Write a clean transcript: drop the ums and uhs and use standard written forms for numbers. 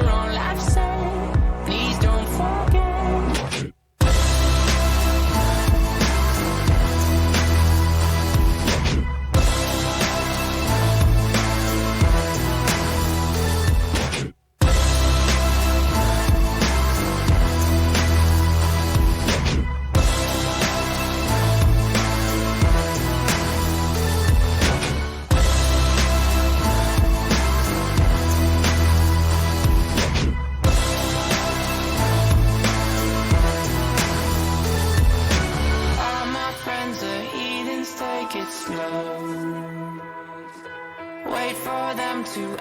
your own life say. Please don't forget. Take it slow. Wait for them to